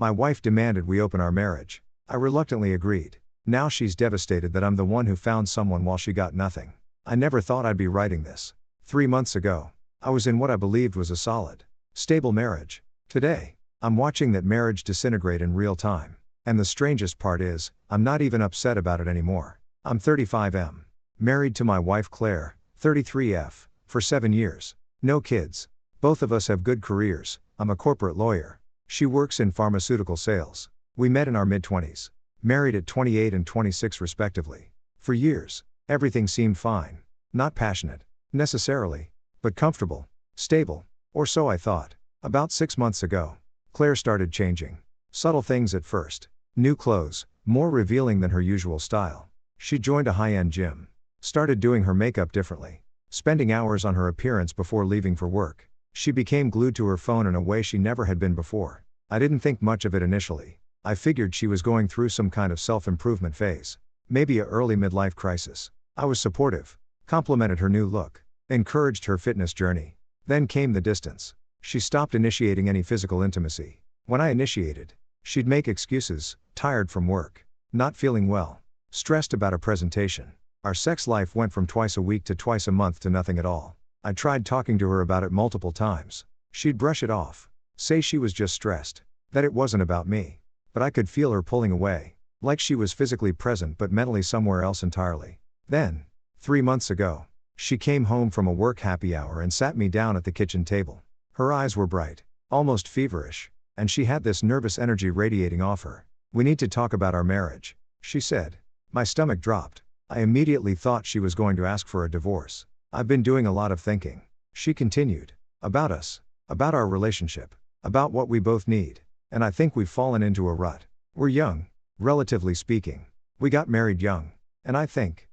My wife demanded we open our marriage. I reluctantly agreed. Now she's devastated that I'm the one who found someone while she got nothing. I never thought I'd be writing this. 3 months ago, I was in what I believed was a solid, stable marriage. Today, I'm watching that marriage disintegrate in real time. And the strangest part is, I'm not even upset about it anymore. I'm 35M. Married to my wife Claire, 33F, for 7 years. No kids. Both of us have good careers. I'm a corporate lawyer. She works in pharmaceutical sales. We met in our mid-20s. Married at 28 and 26 respectively. For years, everything seemed fine. Not passionate, necessarily, but comfortable, stable, or so I thought. About 6 months ago, Claire started changing. Subtle things at first. New clothes, more revealing than her usual style. She joined a high-end gym. Started doing her makeup differently. Spending hours on her appearance before leaving for work. She became glued to her phone in a way she never had been before. I didn't think much of it initially. I figured she was going through some kind of self-improvement phase. Maybe a early midlife crisis. I was supportive. Complimented her new look. Encouraged her fitness journey. Then came the distance. She stopped initiating any physical intimacy. When I initiated, she'd make excuses, tired from work, not feeling well, stressed about a presentation. Our sex life went from twice a week to twice a month to nothing at all. I tried talking to her about it multiple times. She'd brush it off, say she was just stressed, that it wasn't about me. But I could feel her pulling away, like she was physically present but mentally somewhere else entirely. Then, 3 months ago, she came home from a work happy hour and sat me down at the kitchen table. Her eyes were bright, almost feverish, and she had this nervous energy radiating off her. "We need to talk about our marriage," she said. My stomach dropped. I immediately thought she was going to ask for a divorce. "I've been doing a lot of thinking," she continued. "About us. About our relationship. About what we both need. And I think we've fallen into a rut. We're young, relatively speaking. We got married young. And I think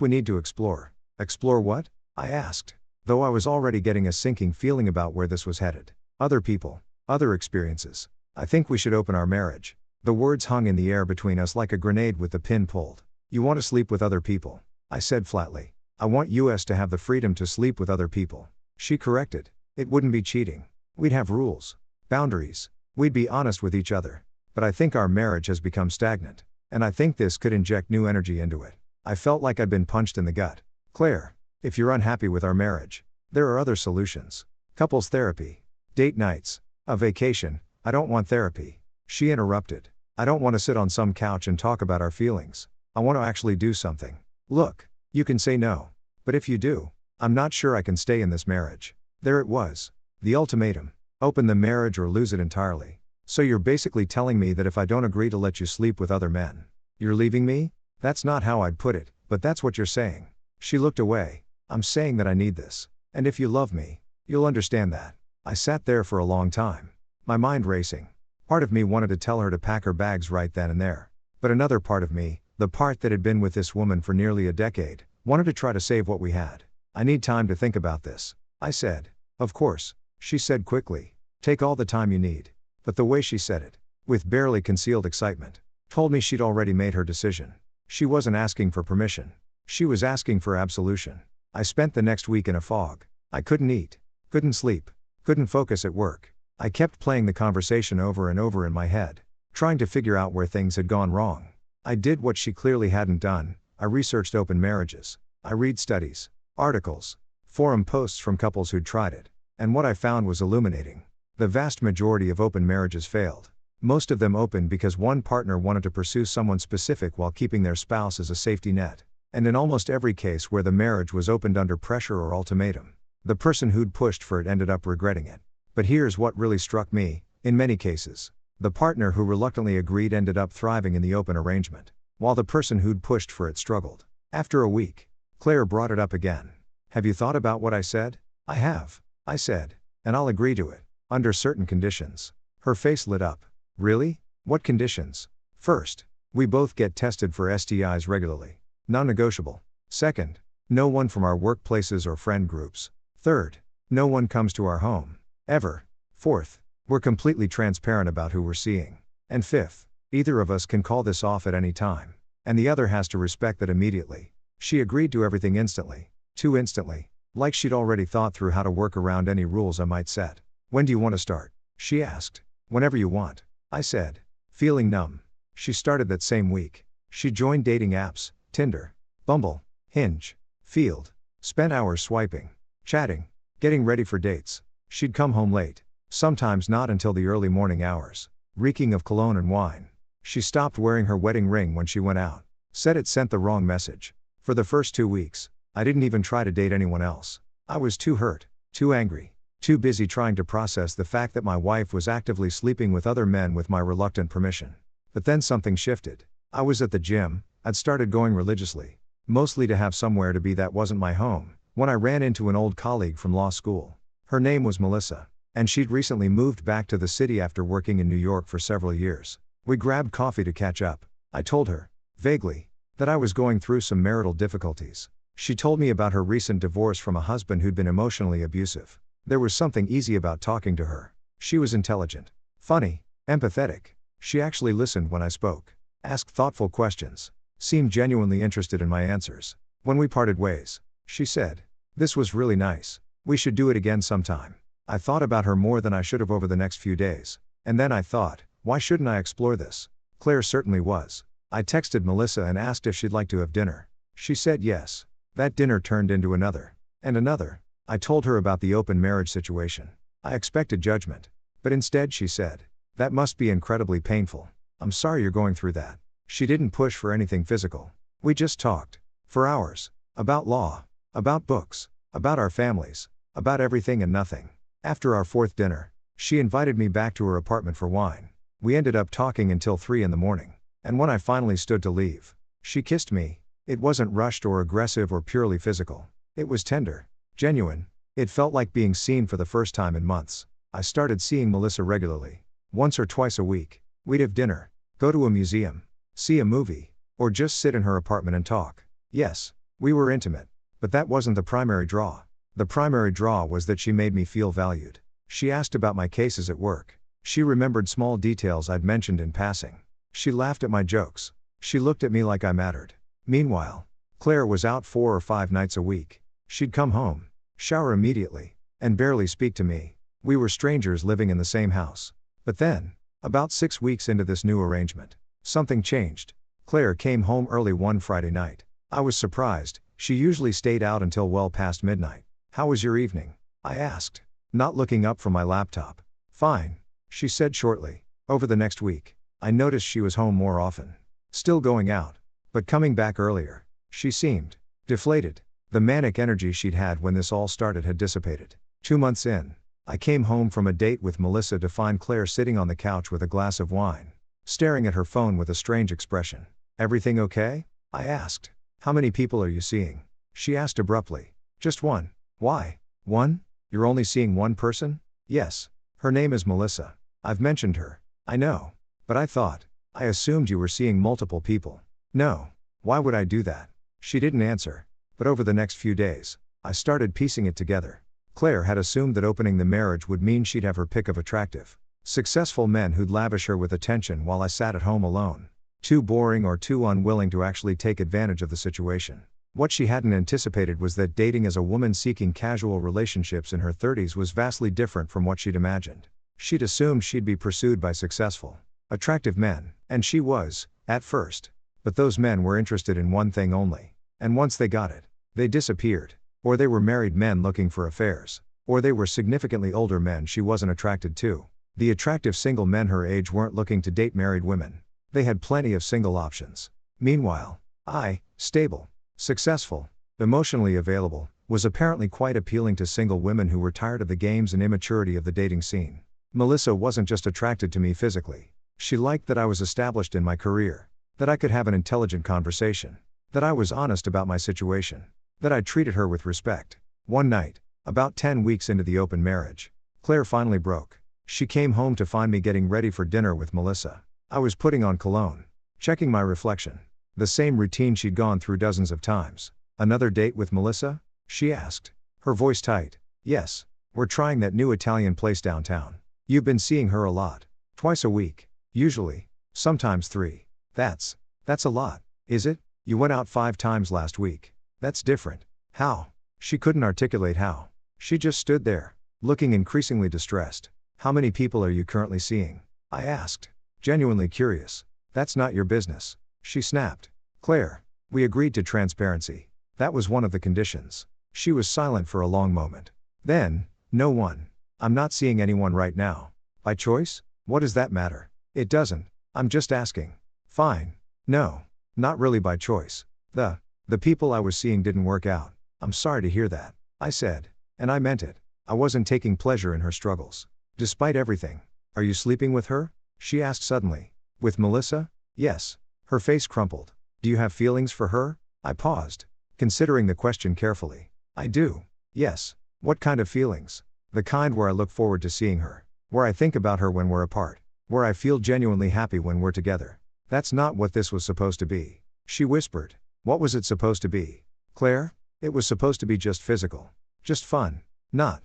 we need to explore." "Explore what?" I asked, though I was already getting a sinking feeling about where this was headed. "Other people. Other experiences. I think we should open our marriage." The words hung in the air between us like a grenade with the pin pulled. "You want to sleep with other people," I said flatly. "I want us to have the freedom to sleep with other people." She corrected. "It wouldn't be cheating. We'd have rules. Boundaries. We'd be honest with each other. But I think our marriage has become stagnant. And I think this could inject new energy into it." I felt like I'd been punched in the gut. "Claire, if you're unhappy with our marriage, there are other solutions. Couples therapy. Date nights. A vacation." "I don't want therapy," she interrupted. "I don't want to sit on some couch and talk about our feelings. I want to actually do something." "Look, you can say no. But if you do, I'm not sure I can stay in this marriage." There it was. The ultimatum. Open the marriage or lose it entirely. "So you're basically telling me that if I don't agree to let you sleep with other men, you're leaving me?" "That's not how I'd put it, but that's what you're saying." She looked away. "I'm saying that I need this. And if you love me, you'll understand that." I sat there for a long time. My mind racing. Part of me wanted to tell her to pack her bags right then and there. But another part of me, the part that had been with this woman for nearly a decade, wanted to try to save what we had. "I need time to think about this," I said. "Of course," she said quickly. "Take all the time you need." But the way she said it, with barely concealed excitement, told me she'd already made her decision. She wasn't asking for permission. She was asking for absolution. I spent the next week in a fog. I couldn't eat, couldn't sleep, couldn't focus at work. I kept playing the conversation over and over in my head, trying to figure out where things had gone wrong. I did what she clearly hadn't done. I researched open marriages. I read studies, articles, forum posts from couples who'd tried it. And what I found was illuminating. The vast majority of open marriages failed. Most of them opened because one partner wanted to pursue someone specific while keeping their spouse as a safety net. And in almost every case where the marriage was opened under pressure or ultimatum, the person who'd pushed for it ended up regretting it. But here's what really struck me: in many cases, the partner who reluctantly agreed ended up thriving in the open arrangement, while the person who'd pushed for it struggled. After a week, Claire brought it up again. "Have you thought about what I said?" "I have," I said. "And I'll agree to it, under certain conditions." Her face lit up. "Really? What conditions?" "First, we both get tested for STIs regularly. Non-negotiable. Second, no one from our workplaces or friend groups. Third, no one comes to our home. Ever. Fourth, we're completely transparent about who we're seeing. And fifth, either of us can call this off at any time. And the other has to respect that immediately." She agreed to everything instantly. Too instantly. Like she'd already thought through how to work around any rules I might set. "When do you want to start?" she asked. "Whenever you want." I said, feeling numb. She started that same week. She joined dating apps, Tinder, Bumble, Hinge, Field. Spent hours swiping, chatting, getting ready for dates. She'd come home late, sometimes not until the early morning hours, reeking of cologne and wine. She stopped wearing her wedding ring when she went out. Said it sent the wrong message. For the first 2 weeks, I didn't even try to date anyone else. I was too hurt, too angry, too busy trying to process the fact that my wife was actively sleeping with other men with my reluctant permission. But then something shifted. I was at the gym, I'd started going religiously, mostly to have somewhere to be that wasn't my home, when I ran into an old colleague from law school. Her name was Melissa, and she'd recently moved back to the city after working in New York for several years. We grabbed coffee to catch up. I told her, vaguely, that I was going through some marital difficulties. She told me about her recent divorce from a husband who'd been emotionally abusive. There was something easy about talking to her. She was intelligent, funny, empathetic. She actually listened when I spoke, asked thoughtful questions, seemed genuinely interested in my answers. When we parted ways, she said, "This was really nice. We should do it again sometime." I thought about her more than I should have over the next few days. And then I thought, why shouldn't I explore this? Claire certainly was. I texted Melissa and asked if she'd like to have dinner. She said yes. That dinner turned into another. And another. I told her about the open marriage situation. I expected judgment. But instead she said, "That must be incredibly painful. I'm sorry you're going through that." She didn't push for anything physical. We just talked. For hours. About law. About books. About our families. About everything and nothing. After our fourth dinner, she invited me back to her apartment for wine. We ended up talking until 3 in the morning. And when I finally stood to leave, she kissed me. It wasn't rushed or aggressive or purely physical. It was tender. Genuine. It felt like being seen for the first time in months. I started seeing Melissa regularly. Once or twice a week. We'd have dinner, go to a museum, see a movie, or just sit in her apartment and talk. Yes, we were intimate. But that wasn't the primary draw. The primary draw was that she made me feel valued. She asked about my cases at work. She remembered small details I'd mentioned in passing. She laughed at my jokes. She looked at me like I mattered. Meanwhile, Claire was out 4 or 5 nights a week. She'd come home, shower immediately, and barely speak to me. We were strangers living in the same house. But then, about 6 weeks into this new arrangement, something changed. Claire came home early one Friday night. I was surprised. She usually stayed out until well past midnight. "How was your evening?" I asked, not looking up from my laptop. "Fine," she said shortly. Over the next week, I noticed she was home more often. Still going out, but coming back earlier. She seemed deflated. The manic energy she'd had when this all started had dissipated. 2 months in, I came home from a date with Melissa to find Claire sitting on the couch with a glass of wine, staring at her phone with a strange expression. "Everything okay?" I asked. "How many people are you seeing?" She asked abruptly. "Just one." "Why? One? You're only seeing one person?" "Yes. Her name is Melissa. I've mentioned her." "I know. But I assumed you were seeing multiple people." "No. Why would I do that?" She didn't answer. But over the next few days, I started piecing it together. Claire had assumed that opening the marriage would mean she'd have her pick of attractive, successful men who'd lavish her with attention while I sat at home alone, too boring or too unwilling to actually take advantage of the situation. What she hadn't anticipated was that dating as a woman seeking casual relationships in her 30s was vastly different from what she'd imagined. She'd assumed she'd be pursued by successful, attractive men, and she was, at first. But those men were interested in one thing only. And once they got it, they disappeared. Or they were married men looking for affairs. Or they were significantly older men she wasn't attracted to. The attractive single men her age weren't looking to date married women. They had plenty of single options. Meanwhile, I, stable, successful, emotionally available, was apparently quite appealing to single women who were tired of the games and immaturity of the dating scene. Melissa wasn't just attracted to me physically. She liked that I was established in my career, that I could have an intelligent conversation, that I was honest about my situation, that I treated her with respect. One night, about 10 weeks into the open marriage, Claire finally broke. She came home to find me getting ready for dinner with Melissa. I was putting on cologne, checking my reflection. The same routine she'd gone through dozens of times. "Another date with Melissa?" she asked, her voice tight. "Yes. We're trying that new Italian place downtown. You've been seeing her a lot. Twice a week. Usually. Sometimes 3. That's a lot, is it? You went out 5 times last week. That's different. How?" She couldn't articulate how. She just stood there, looking increasingly distressed. "How many people are you currently seeing?" I asked. Genuinely curious. That's not your business. She snapped. Claire. We agreed to transparency. That was one of the conditions. She was silent for a long moment. Then, no one. I'm not seeing anyone right now. By choice? What does that matter? It doesn't. I'm just asking. Fine. No. Not really by choice. The people I was seeing didn't work out. I'm sorry to hear that. I said. And I meant it. I wasn't taking pleasure in her struggles. Despite everything. Are you sleeping with her? She asked suddenly. With Melissa? Yes. Her face crumpled. Do you have feelings for her? I paused, considering the question carefully. I do. Yes. What kind of feelings? The kind where I look forward to seeing her. Where I think about her when we're apart. Where I feel genuinely happy when we're together. That's not what this was supposed to be. She whispered. What was it supposed to be? Claire? It was supposed to be just physical. Just fun. Not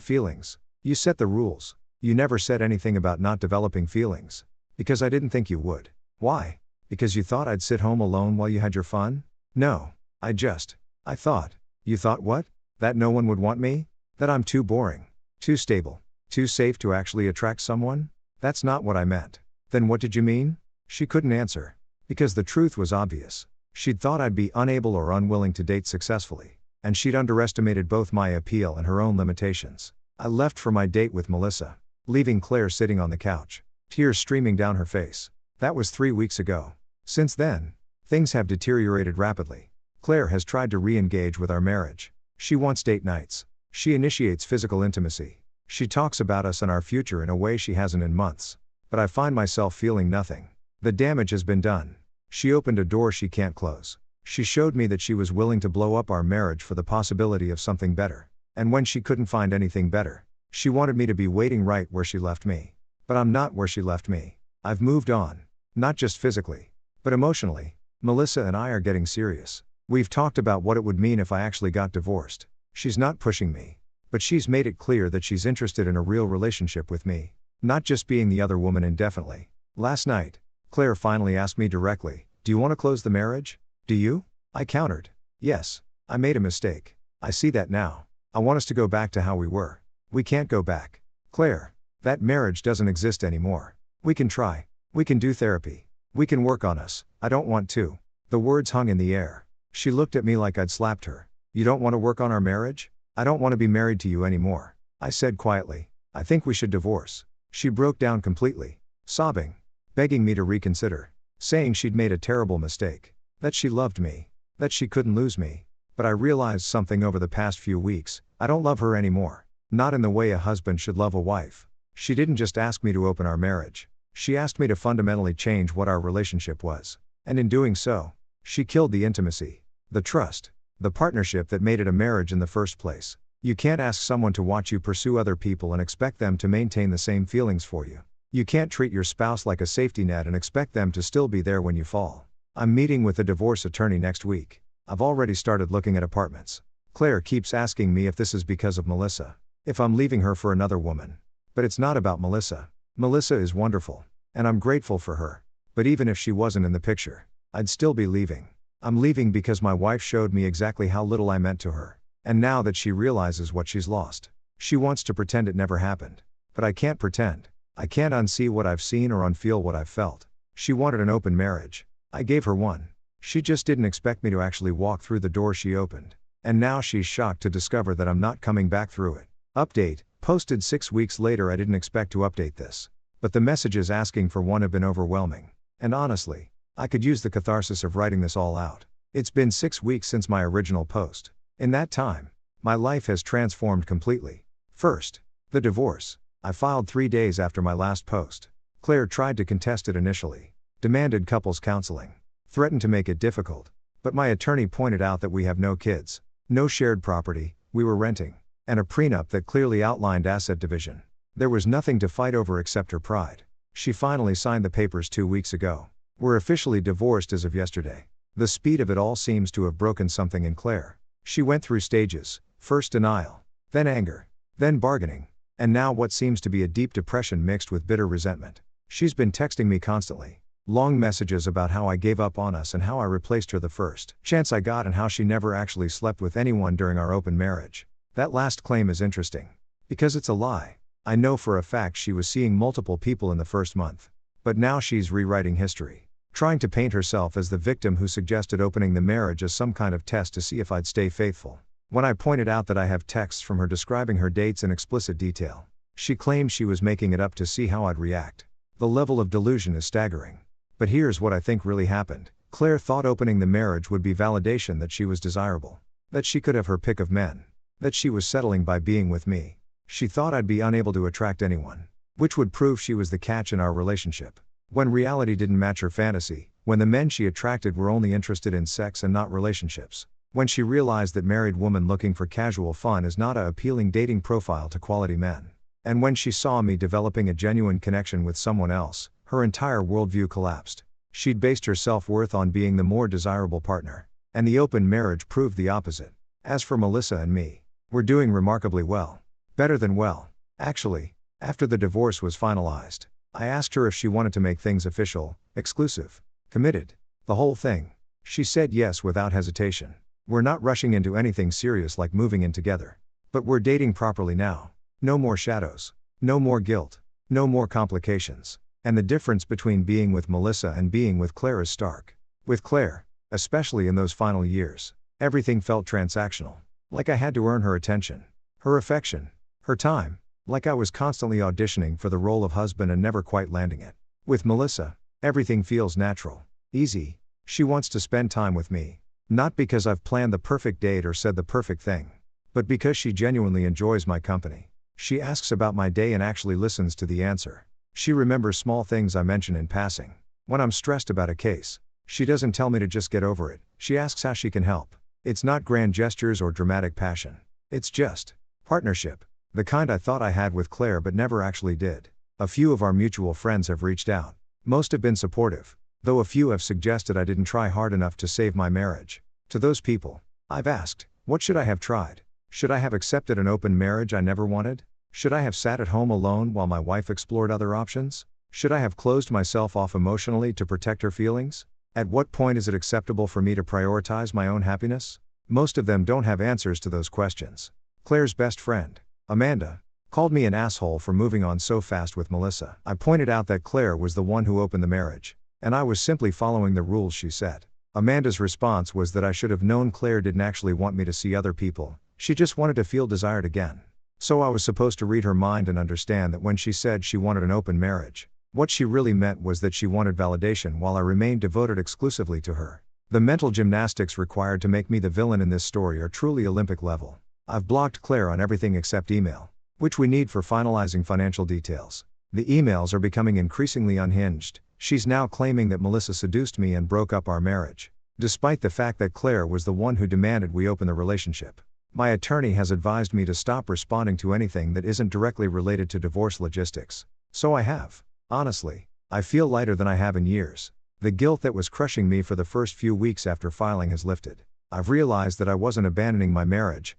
feelings. You set the rules. You never said anything about not developing feelings. Because I didn't think you would. Why? Because you thought I'd sit home alone while you had your fun? No. I thought. You thought what? That no one would want me? That I'm too boring. Too stable. Too safe to actually attract someone? That's not what I meant. Then what did you mean? She couldn't answer. Because the truth was obvious. She'd thought I'd be unable or unwilling to date successfully. And she'd underestimated both my appeal and her own limitations. I left for my date with Melissa, leaving Claire sitting on the couch, tears streaming down her face. That was 3 weeks ago. Since then, things have deteriorated rapidly. Claire has tried to re-engage with our marriage. She wants date nights. She initiates physical intimacy. She talks about us and our future in a way she hasn't in months. But I find myself feeling nothing. The damage has been done. She opened a door she can't close. She showed me that she was willing to blow up our marriage for the possibility of something better. And when she couldn't find anything better, she wanted me to be waiting right where she left me. But I'm not where she left me. I've moved on. Not just physically, but emotionally. Melissa and I are getting serious. We've talked about what it would mean if I actually got divorced. She's not pushing me. But she's made it clear that she's interested in a real relationship with me. Not just being the other woman indefinitely. Last night, Claire finally asked me directly, do you want to close the marriage? Do you? I countered. Yes. I made a mistake. I see that now. I want us to go back to how we were. We can't go back. Claire. That marriage doesn't exist anymore. We can try. We can do therapy. We can work on us. I don't want to. The words hung in the air. She looked at me like I'd slapped her. You don't want to work on our marriage? I don't want to be married to you anymore. I said quietly. I think we should divorce. She broke down completely. Sobbing. Begging me to reconsider. Saying she'd made a terrible mistake. That she loved me. That she couldn't lose me. But I realized something over the past few weeks. I don't love her anymore. Not in the way a husband should love a wife. She didn't just ask me to open our marriage. She asked me to fundamentally change what our relationship was. And in doing so, she killed the intimacy, the trust, the partnership that made it a marriage in the first place. You can't ask someone to watch you pursue other people and expect them to maintain the same feelings for you. You can't treat your spouse like a safety net and expect them to still be there when you fall. I'm meeting with a divorce attorney next week. I've already started looking at apartments. Claire keeps asking me if this is because of Melissa. If I'm leaving her for another woman. But it's not about Melissa. Melissa is wonderful. And I'm grateful for her. But even if she wasn't in the picture, I'd still be leaving. I'm leaving because my wife showed me exactly how little I meant to her. And now that she realizes what she's lost, she wants to pretend it never happened. But I can't pretend. I can't unsee what I've seen or unfeel what I've felt. She wanted an open marriage. I gave her one. She just didn't expect me to actually walk through the door she opened. And now she's shocked to discover that I'm not coming back through it. Update, posted 6 weeks later. I didn't expect to update this. But the messages asking for one have been overwhelming. And honestly, I could use the catharsis of writing this all out. It's been 6 weeks since my original post. In that time, my life has transformed completely. First, the divorce. I filed 3 days after my last post. Claire tried to contest it initially. Demanded couples counseling. Threatened to make it difficult. But my attorney pointed out that we have no kids. No shared property, we were renting. And a prenup that clearly outlined asset division. There was nothing to fight over except her pride. She finally signed the papers 2 weeks ago. We're officially divorced as of yesterday. The speed of it all seems to have broken something in Claire. She went through stages, first denial, then anger, then bargaining, and now what seems to be a deep depression mixed with bitter resentment. She's been texting me constantly. Long messages about how I gave up on us and how I replaced her the first chance I got and how she never actually slept with anyone during our open marriage. That last claim is interesting. Because it's a lie. I know for a fact she was seeing multiple people in the first month. But now she's rewriting history, trying to paint herself as the victim who suggested opening the marriage as some kind of test to see if I'd stay faithful. When I pointed out that I have texts from her describing her dates in explicit detail, she claimed she was making it up to see how I'd react. The level of delusion is staggering. But here's what I think really happened. Claire thought opening the marriage would be validation that she was desirable, that she could have her pick of men, that she was settling by being with me. She thought I'd be unable to attract anyone, which would prove she was the catch in our relationship. When reality didn't match her fantasy, when the men she attracted were only interested in sex and not relationships, when she realized that married woman looking for casual fun is not a appealing dating profile to quality men, and when she saw me developing a genuine connection with someone else, her entire worldview collapsed. She'd based her self-worth on being the more desirable partner, and the open marriage proved the opposite. As for Melissa and me, we're doing remarkably well. Better than well, actually. After the divorce was finalized, I asked her if she wanted to make things official, exclusive, committed, the whole thing. She said yes without hesitation. We're not rushing into anything serious like moving in together. But we're dating properly now. No more shadows. No more guilt. No more complications. And the difference between being with Melissa and being with Claire is stark. With Claire, especially in those final years, everything felt transactional. Like I had to earn her attention, her affection, her time. Like I was constantly auditioning for the role of husband and never quite landing it. With Melissa, everything feels natural, easy. She wants to spend time with me. Not because I've planned the perfect date or said the perfect thing, but because she genuinely enjoys my company. She asks about my day and actually listens to the answer. She remembers small things I mention in passing. When I'm stressed about a case, she doesn't tell me to just get over it. She asks how she can help. It's not grand gestures or dramatic passion. It's just partnership. The kind I thought I had with Claire but never actually did. A few of our mutual friends have reached out. Most have been supportive, though a few have suggested I didn't try hard enough to save my marriage. To those people, I've asked, what should I have tried? Should I have accepted an open marriage I never wanted? Should I have sat at home alone while my wife explored other options? Should I have closed myself off emotionally to protect her feelings? At what point is it acceptable for me to prioritize my own happiness? Most of them don't have answers to those questions. Claire's best friend, Amanda, called me an asshole for moving on so fast with Melissa. I pointed out that Claire was the one who opened the marriage, and I was simply following the rules she set. Amanda's response was that I should have known Claire didn't actually want me to see other people, she just wanted to feel desired again. So I was supposed to read her mind and understand that when she said she wanted an open marriage, what she really meant was that she wanted validation while I remained devoted exclusively to her. The mental gymnastics required to make me the villain in this story are truly Olympic level. I've blocked Claire on everything except email, which we need for finalizing financial details. The emails are becoming increasingly unhinged. She's now claiming that Melissa seduced me and broke up our marriage, despite the fact that Claire was the one who demanded we open the relationship. My attorney has advised me to stop responding to anything that isn't directly related to divorce logistics. So I have. Honestly, I feel lighter than I have in years. The guilt that was crushing me for the first few weeks after filing has lifted. I've realized that I wasn't abandoning my marriage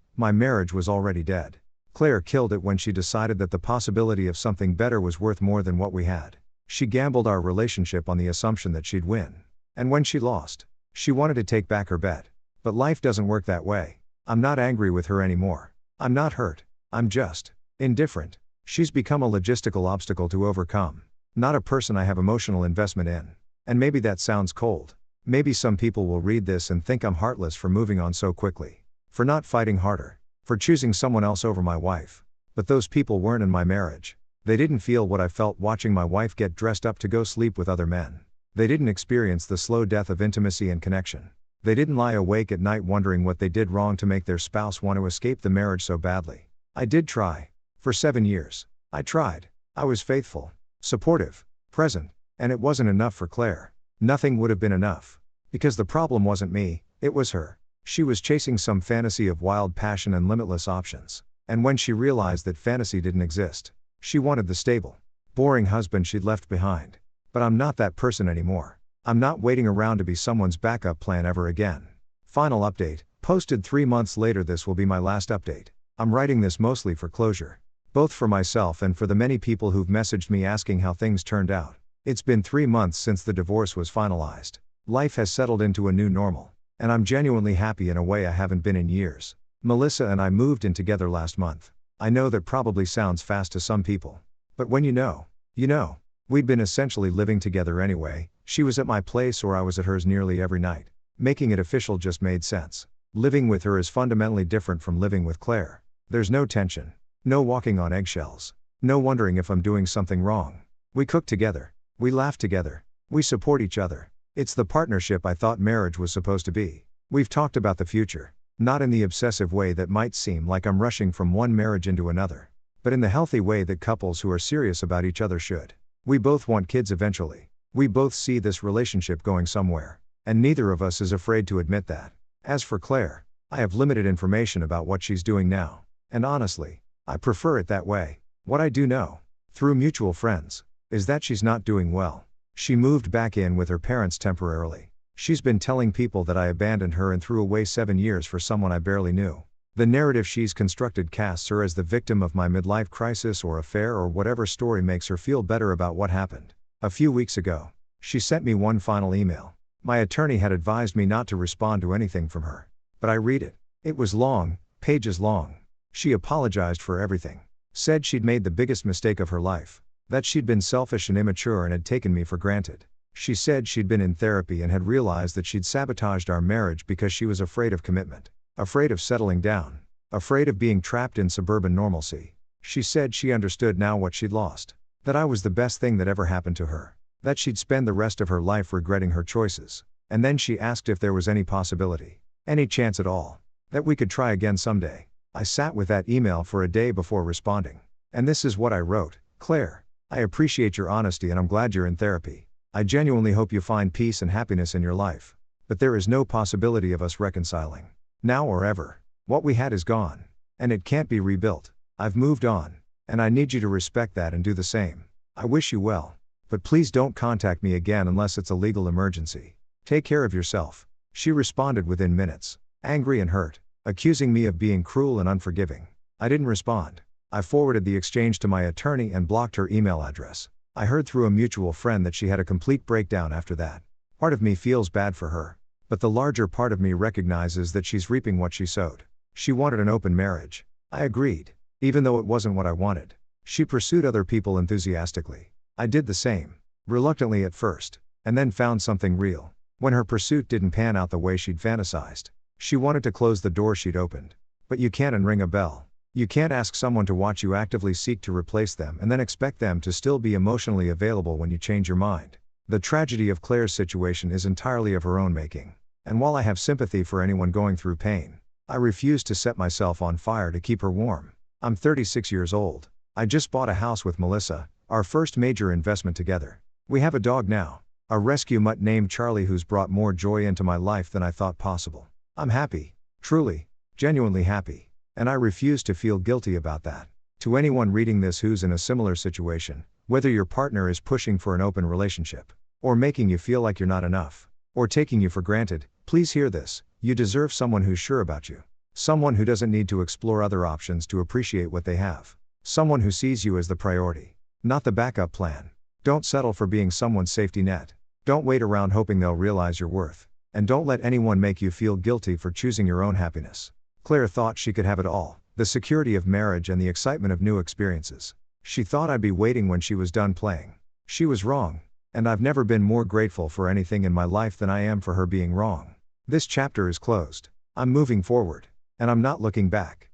was already dead. Claire killed it when she decided that the possibility of something better was worth more than what we had. She gambled our relationship on the assumption that she'd win. And when she lost, she wanted to take back her bet. But life doesn't work that way. I'm not angry with her anymore. I'm not hurt. I'm just indifferent. She's become a logistical obstacle to overcome, not a person I have emotional investment in. And maybe that sounds cold. Maybe some people will read this and think I'm heartless for moving on so quickly, for not fighting harder, for choosing someone else over my wife. But those people weren't in my marriage. They didn't feel what I felt watching my wife get dressed up to go sleep with other men. They didn't experience the slow death of intimacy and connection. They didn't lie awake at night wondering what they did wrong to make their spouse want to escape the marriage so badly. I did try. For 7 years. I tried. I was faithful, supportive, present, and it wasn't enough for Claire. Nothing would have been enough. Because the problem wasn't me, it was her. She was chasing some fantasy of wild passion and limitless options. And when she realized that fantasy didn't exist, she wanted the stable, boring husband she'd left behind. But I'm not that person anymore. I'm not waiting around to be someone's backup plan ever again. Final update, posted 3 months later. This will be my last update. I'm writing this mostly for closure. Both for myself and for the many people who've messaged me asking how things turned out. It's been 3 months since the divorce was finalized. Life has settled into a new normal. And I'm genuinely happy in a way I haven't been in years. Melissa and I moved in together last month. I know that probably sounds fast to some people. But when you know, you know. We'd been essentially living together anyway, she was at my place or I was at hers nearly every night. Making it official just made sense. Living with her is fundamentally different from living with Claire. There's no tension. No walking on eggshells. No wondering if I'm doing something wrong. We cook together. We laugh together. We support each other. It's the partnership I thought marriage was supposed to be. We've talked about the future. Not in the obsessive way that might seem like I'm rushing from one marriage into another. But in the healthy way that couples who are serious about each other should. We both want kids eventually. We both see this relationship going somewhere. And neither of us is afraid to admit that. As for Claire, I have limited information about what she's doing now. And honestly, I prefer it that way. What I do know, through mutual friends, is that she's not doing well. She moved back in with her parents temporarily. She's been telling people that I abandoned her and threw away 7 years for someone I barely knew. The narrative she's constructed casts her as the victim of my midlife crisis or affair or whatever story makes her feel better about what happened. A few weeks ago, she sent me one final email. My attorney had advised me not to respond to anything from her. But I read it. It was long, pages long. She apologized for everything. Said she'd made the biggest mistake of her life. That she'd been selfish and immature and had taken me for granted. She said she'd been in therapy and had realized that she'd sabotaged our marriage because she was afraid of commitment. Afraid of settling down. Afraid of being trapped in suburban normalcy. She said she understood now what she'd lost. That I was the best thing that ever happened to her. That she'd spend the rest of her life regretting her choices. And then she asked if there was any possibility. Any chance at all. That we could try again someday. I sat with that email for a day before responding. And this is what I wrote. Claire, I appreciate your honesty and I'm glad you're in therapy. I genuinely hope you find peace and happiness in your life. But there is no possibility of us reconciling. Now or ever. What we had is gone. And it can't be rebuilt. I've moved on. And I need you to respect that and do the same. I wish you well. But please don't contact me again unless it's a legal emergency. Take care of yourself. She responded within minutes. Angry and hurt. Accusing me of being cruel and unforgiving. I didn't respond. I forwarded the exchange to my attorney and blocked her email address. I heard through a mutual friend that she had a complete breakdown after that. Part of me feels bad for her. But the larger part of me recognizes that she's reaping what she sowed. She wanted an open marriage. I agreed. Even though it wasn't what I wanted. She pursued other people enthusiastically. I did the same. Reluctantly at first. And then found something real. When her pursuit didn't pan out the way she'd fantasized. She wanted to close the door she'd opened. But you can't unring a bell. You can't ask someone to watch you actively seek to replace them and then expect them to still be emotionally available when you change your mind. The tragedy of Claire's situation is entirely of her own making. And while I have sympathy for anyone going through pain, I refuse to set myself on fire to keep her warm. I'm 36 years old. I just bought a house with Melissa, our first major investment together. We have a dog now. A rescue mutt named Charlie who's brought more joy into my life than I thought possible. I'm happy. Truly. Genuinely happy. And I refuse to feel guilty about that. To anyone reading this who's in a similar situation, whether your partner is pushing for an open relationship, or making you feel like you're not enough, or taking you for granted, please hear this. You deserve someone who's sure about you. Someone who doesn't need to explore other options to appreciate what they have. Someone who sees you as the priority, not the backup plan. Don't settle for being someone's safety net. Don't wait around hoping they'll realize your worth. And don't let anyone make you feel guilty for choosing your own happiness. Claire thought she could have it all, the security of marriage and the excitement of new experiences. She thought I'd be waiting when she was done playing. She was wrong, and I've never been more grateful for anything in my life than I am for her being wrong. This chapter is closed. I'm moving forward. And I'm not looking back.